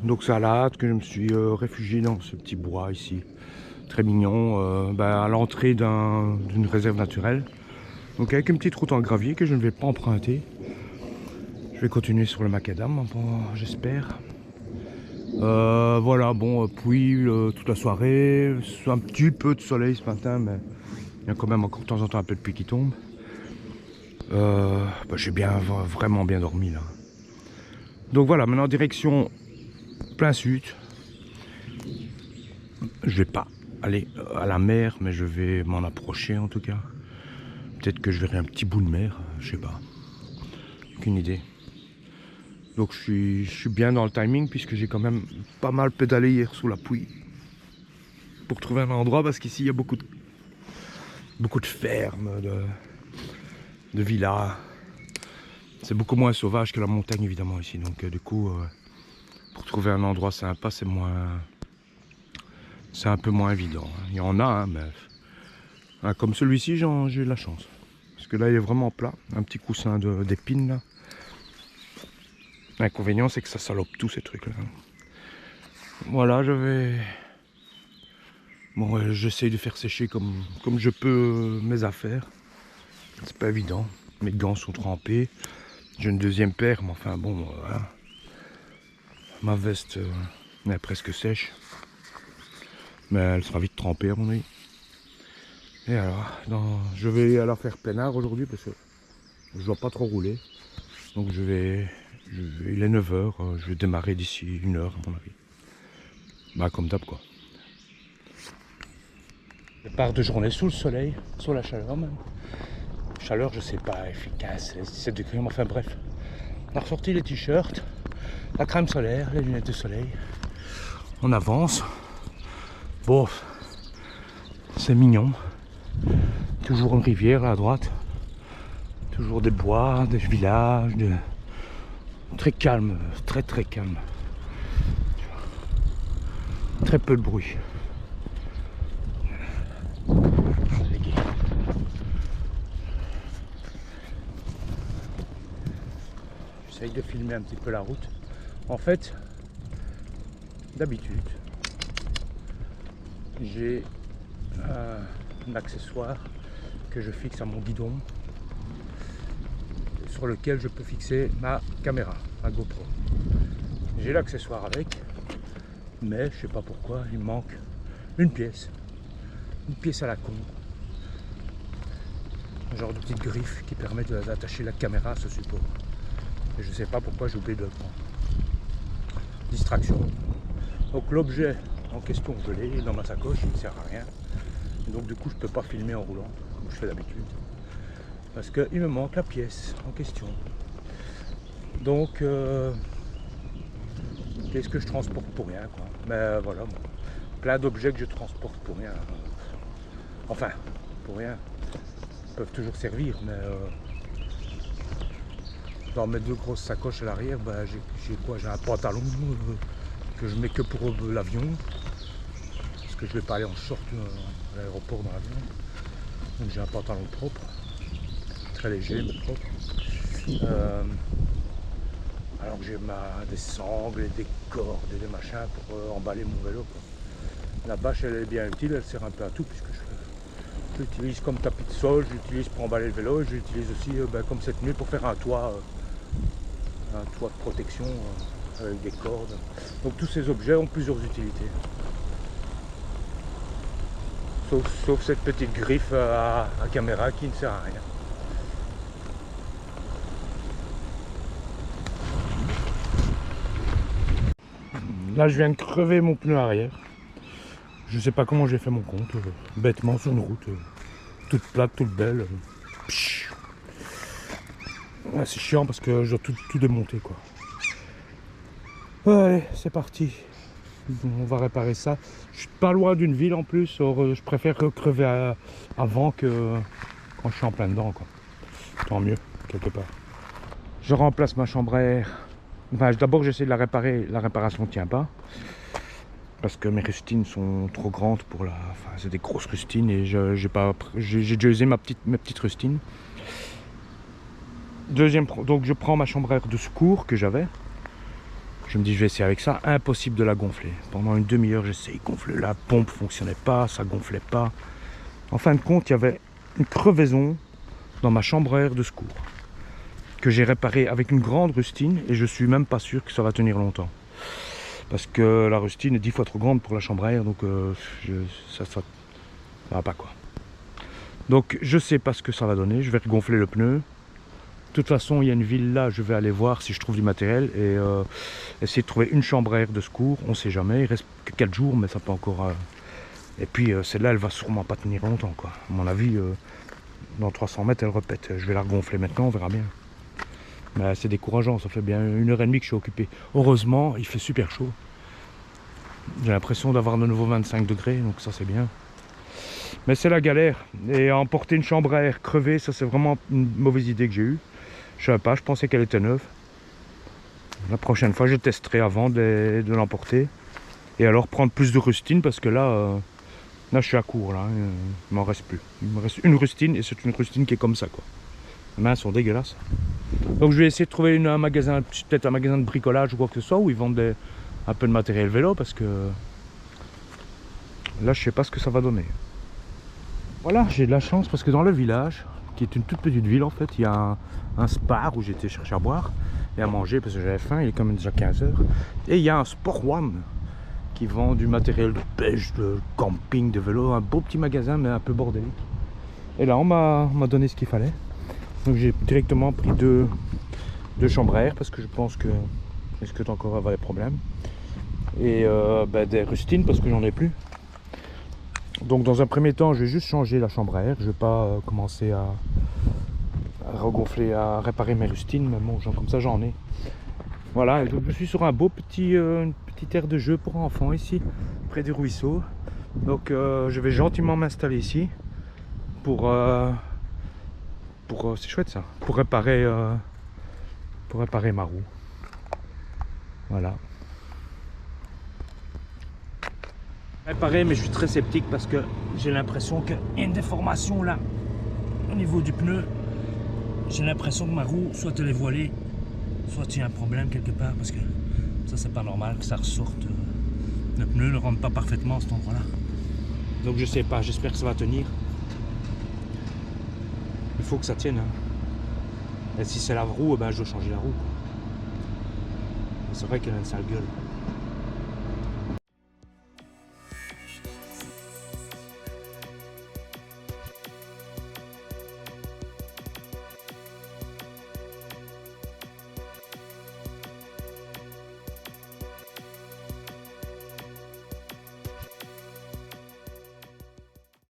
Donc c'est à la hâte que je me suis réfugié dans ce petit bois ici. Très mignon, à l'entrée d'une réserve naturelle. Donc avec une petite route en gravier que je ne vais pas emprunter. Je vais continuer sur le macadam, bon, j'espère. Voilà, bon, pluie toute la soirée. Un petit peu de soleil ce matin, mais il y a quand même encore de temps en temps un peu de pluie qui tombe. J'ai vraiment bien dormi là. Donc voilà, maintenant direction plein sud. Je vais pas aller à la mer, mais je vais m'en approcher en tout cas. Peut-être que je verrai un petit bout de mer, je sais pas. Aucune idée. Donc je suis bien dans le timing puisque j'ai quand même pas mal pédalé hier sous la pluie pour trouver un endroit, parce qu'ici il y a beaucoup de fermes, de villas. C'est beaucoup moins sauvage que la montagne évidemment ici. Donc du coup, pour trouver un endroit sympa, c'est un peu moins évident. Il y en a, hein, mais comme celui-ci, j'ai eu de la chance. Parce que là, il est vraiment plat. Un petit coussin d'épines là. L'inconvénient, c'est que ça salope tous ces trucs là. Voilà, j'essaye de faire sécher comme je peux mes affaires. C'est pas évident. Mes gants sont trempés. J'ai une deuxième paire, mais enfin bon, voilà. Ma veste est presque sèche. Mais elle sera vite trempée à mon avis. Et alors, je vais alors faire plein air aujourd'hui parce que je ne dois pas trop rouler. Donc il est 9h, je vais démarrer d'ici 1h à mon avis. Comme d'hab quoi. Départ de journée sous le soleil, sous la chaleur même. Chaleur, je sais pas, efficace, 17 degrés, mais enfin bref. On a ressorti les t-shirts, la crème solaire, les lunettes de soleil. On avance. Bon, c'est mignon. Toujours une rivière là à droite. Toujours des bois, des villages, très calme, très calme. Très peu de bruit. J'essaye de filmer un petit peu la route. En fait, d'habitude, j'ai un accessoire que je fixe à mon guidon, sur lequel je peux fixer ma caméra, ma GoPro. J'ai l'accessoire avec, mais je sais pas pourquoi, il me manque une pièce à la con, un genre de petite griffe qui permet d'attacher la caméra à ce support. Et je sais pas pourquoi j'ai oublié de le prendre. Distraction. Donc l'objet en question, je l'ai dans ma sacoche, il ne sert à rien. Et donc du coup je peux pas filmer en roulant comme je fais d'habitude, parce qu'il me manque la pièce en question. Donc qu'est-ce que je transporte pour rien quoi. Mais voilà, bon, plein d'objets que je transporte pour rien. Enfin, pour rien. Ils peuvent toujours servir, mais dans mes deux grosses sacoches à l'arrière, j'ai quoi? J'ai un pantalon que je mets que pour l'avion, parce que je vais pas aller en short à l'aéroport dans l'avion. Donc j'ai un pantalon propre, très léger mais propre. Alors que j'ai des sangles, des cordes et des machins pour emballer mon vélo quoi. La bâche elle est bien utile, elle sert un peu à tout, puisque je l'utilise comme tapis de sol, je l'utilise pour emballer le vélo, et je l'utilise aussi comme cette nuit pour faire un toit de protection avec des cordes. Donc tous ces objets ont plusieurs utilités. Sauf cette petite griffe à caméra qui ne sert à rien. Là je viens de crever mon pneu arrière. Je sais pas comment j'ai fait mon compte, bêtement sur une route, toute plate, toute belle. Ouais, c'est chiant parce que je dois tout démonter quoi. Allez, c'est parti. On va réparer ça. Je suis pas loin d'une ville en plus, je préfère crever avant que quand je suis en plein dedans quoi. Tant mieux, quelque part. Je remplace ma chambre à air. Enfin, d'abord j'essaie de la réparer, la réparation ne tient pas. Parce que mes rustines sont trop grandes pour Enfin, c'est des grosses rustines et j'ai déjà usé mes petites rustines. Donc je prends ma chambre à air de secours que j'avais. Je me dis je vais essayer avec ça, impossible de la gonfler. Pendant une demi-heure j'essaye de gonfler, la pompe fonctionnait pas, ça gonflait pas. En fin de compte il y avait une crevaison dans ma chambre à air de secours que j'ai réparée avec une grande rustine et je suis même pas sûr que ça va tenir longtemps. Parce que la rustine est 10 fois trop grande pour la chambre à air, donc ça va pas quoi. Donc je sais pas ce que ça va donner, je vais regonfler le pneu. De toute façon, il y a une ville là, je vais aller voir si je trouve du matériel et essayer de trouver une chambre à air de secours. On sait jamais, il reste que 4 jours, mais ça peut encore... Et puis celle-là, elle va sûrement pas tenir longtemps, quoi. À mon avis, dans 300 mètres, elle repète. Je vais la regonfler maintenant, on verra bien. Mais c'est décourageant, ça fait bien 1h30 que je suis occupé. Heureusement, il fait super chaud. J'ai l'impression d'avoir de nouveau 25 degrés, donc ça c'est bien. Mais c'est la galère. Et emporter une chambre à air crevée, ça c'est vraiment une mauvaise idée que j'ai eue. Je savais pas, je pensais qu'elle était neuve. La prochaine fois, je testerai avant de l'emporter. Et alors prendre plus de rustine parce que là, là je suis à court. Là, il m'en reste plus. Il me reste une rustine et c'est une rustine qui est comme ça, quoi. Les mains sont dégueulasses. Donc je vais essayer de trouver un magasin, peut-être un magasin de bricolage ou quoi que ce soit, où ils vendent un peu de matériel vélo parce que là je sais pas ce que ça va donner. Voilà, j'ai de la chance parce que dans le village, qui est une toute petite ville en fait, il y a un Spar où j'étais chercher à boire et à manger parce que j'avais faim, il est quand même déjà 15 h. Et il y a un Sport One qui vend du matériel de pêche, de camping, de vélo, un beau petit magasin mais un peu bordélique. Et là on m'a donné ce qu'il fallait. Donc j'ai directement pris deux chambres à air parce que je pense que je risque encore avoir des problèmes. Et des rustines parce que j'en ai plus. Donc dans un premier temps je vais juste changer la chambre à air. Je vais pas commencer à regonfler, à réparer mes rustines, mais bon, genre comme ça j'en ai. Voilà, donc je suis sur un beau petit aire de jeu pour enfants ici, près du ruisseau. Donc je vais gentiment m'installer ici pour c'est chouette ça, pour réparer ma roue. Voilà. Réparer, mais je suis très sceptique parce que j'ai l'impression qu'il y a une déformation là au niveau du pneu. J'ai l'impression que ma roue soit elle est voilée, soit il y a un problème quelque part parce que ça c'est pas normal que ça ressorte. Le pneu ne rentre pas parfaitement à cet endroit là. Donc je sais pas, j'espère que ça va tenir. Il faut que ça tienne. Hein. Et si c'est la roue, ben je dois changer la roue. C'est vrai qu'elle a une sale gueule.